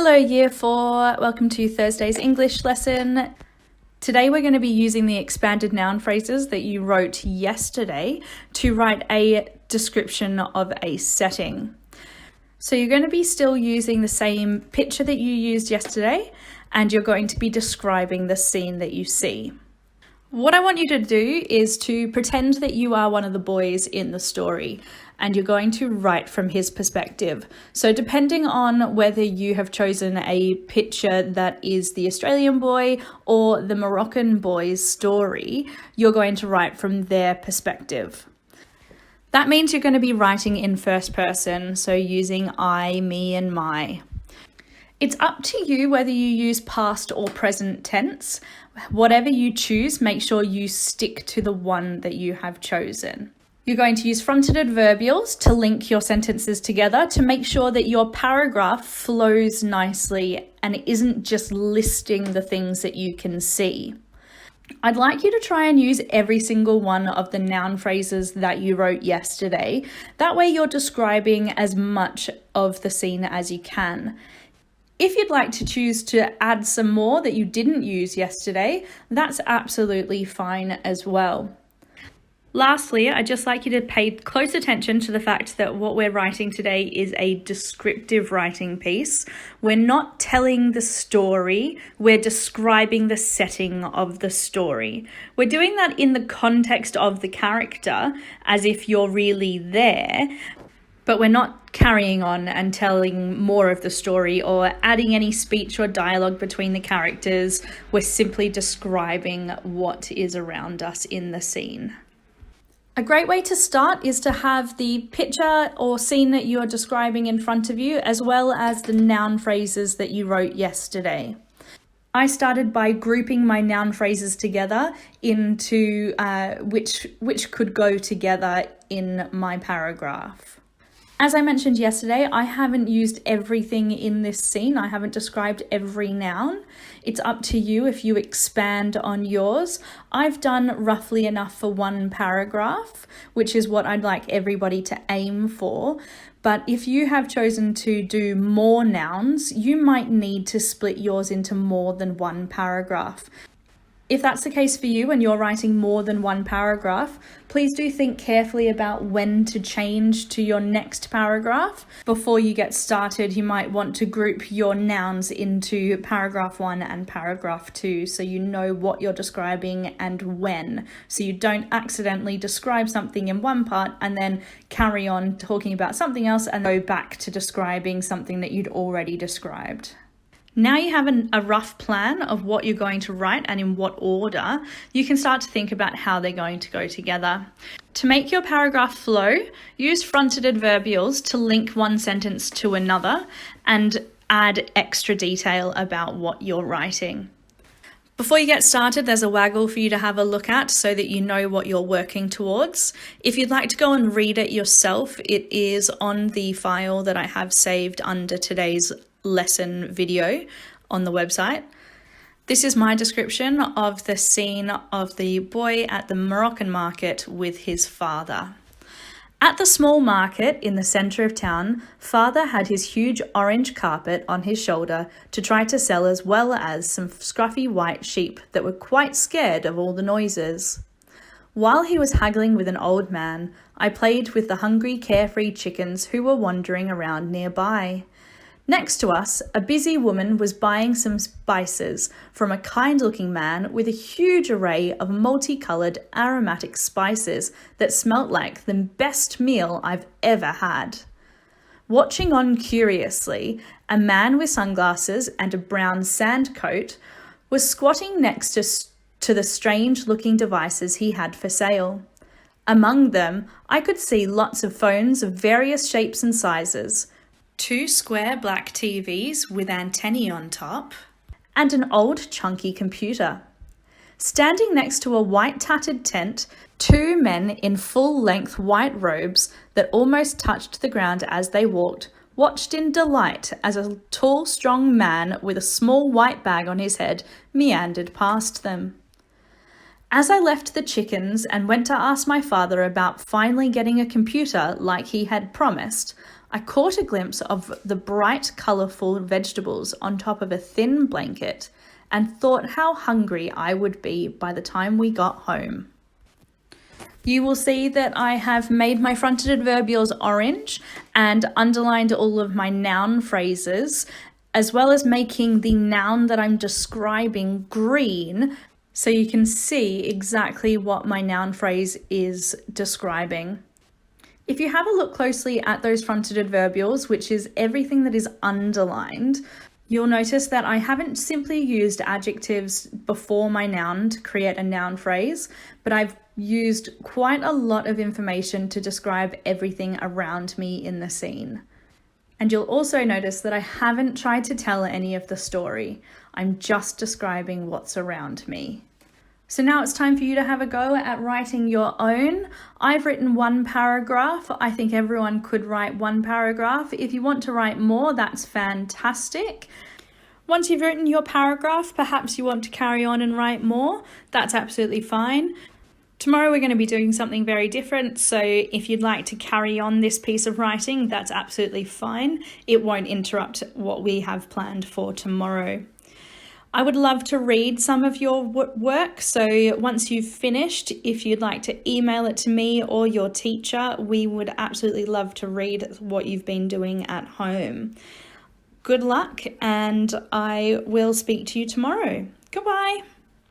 Hello Year 4, welcome to Thursday's English lesson. Today we're going to be using the expanded noun phrases that you wrote yesterday to write a description of a setting. So you're going to be still using the same picture that you used yesterday, and you're going to be describing the scene that you see. What I want you to do is to pretend that you are one of the boys in the story and you're going to write from his perspective. So depending on whether you have chosen a picture that is the Australian boy or the Moroccan boy's story, you're going to write from their perspective. That means you're going to be writing in first person, so using I, me, and my. It's up to you whether you use past or present tense. Whatever you choose, make sure you stick to the one that you have chosen. You're going to use fronted adverbials to link your sentences together to make sure that your paragraph flows nicely and it isn't just listing the things that you can see. I'd like you to try and use every single one of the noun phrases that you wrote yesterday. That way you're describing as much of the scene as you can. If you'd like to choose to add some more that you didn't use yesterday, that's absolutely fine as well. Lastly, I'd just like you to pay close attention to the fact that what we're writing today is a descriptive writing piece. We're not telling the story, we're describing the setting of the story. We're doing that in the context of the character, as if you're really there, but we're not carrying on and telling more of the story or adding any speech or dialogue between the characters. We're simply describing what is around us in the scene. A great way to start is to have the picture or scene that you're describing in front of you, as well as the noun phrases that you wrote yesterday. I started by grouping my noun phrases together into which could go together in my paragraph. As I mentioned yesterday, I haven't used everything in this scene. I haven't described every noun. It's up to you if you expand on yours. I've done roughly enough for one paragraph, which is what I'd like everybody to aim for. But if you have chosen to do more nouns, you might need to split yours into more than one paragraph. If that's the case for you and you're writing more than one paragraph, please do think carefully about when to change to your next paragraph. Before you get started, you might want to group your nouns into paragraph 1 and paragraph 2 so you know what you're describing and when, so you don't accidentally describe something in one part and then carry on talking about something else and go back to describing something that you'd already described. Now you have a rough plan of what you're going to write and in what order, you can start to think about how they're going to go together. To make your paragraph flow, use fronted adverbials to link one sentence to another and add extra detail about what you're writing. Before you get started, there's a waggle for you to have a look at so that you know what you're working towards. If you'd like to go and read it yourself, it is on the file that I have saved under today's lesson video on the website. This is my description of the scene of the boy at the Moroccan market with his father. At the small market in the centre of town, father had his huge orange carpet on his shoulder to try to sell, as well as some scruffy white sheep that were quite scared of all the noises. While he was haggling with an old man, I played with the hungry, carefree chickens who were wandering around nearby. Next to us, a busy woman was buying some spices from a kind-looking man with a huge array of multicoloured aromatic spices that smelt like the best meal I've ever had. Watching on curiously, a man with sunglasses and a brown sand coat was squatting next to the strange-looking devices he had for sale. Among them, I could see lots of phones of various shapes and sizes, 2 square black TVs with antennae on top, and an old chunky computer. Standing next to a white tattered tent, 2 men in full-length white robes that almost touched the ground as they walked, watched in delight as a tall, strong man with a small white bag on his head meandered past them. As I left the chickens and went to ask my father about finally getting a computer like he had promised, I caught a glimpse of the bright, colourful vegetables on top of a thin blanket and thought how hungry I would be by the time we got home. You will see that I have made my fronted adverbials orange and underlined all of my noun phrases, as well as making the noun that I'm describing green, so you can see exactly what my noun phrase is describing. If you have a look closely at those fronted adverbials, which is everything that is underlined, you'll notice that I haven't simply used adjectives before my noun to create a noun phrase, but I've used quite a lot of information to describe everything around me in the scene. And you'll also notice that I haven't tried to tell any of the story. I'm just describing what's around me. So now it's time for you to have a go at writing your own. I've written one paragraph. I think everyone could write one paragraph. If you want to write more, that's fantastic. Once you've written your paragraph, perhaps you want to carry on and write more. That's absolutely fine. Tomorrow we're going to be doing something very different, so if you'd like to carry on this piece of writing, that's absolutely fine. It won't interrupt what we have planned for tomorrow. I would love to read some of your work, so once you've finished, if you'd like to email it to me or your teacher, we would absolutely love to read what you've been doing at home. Good luck, and I will speak to you tomorrow. Goodbye.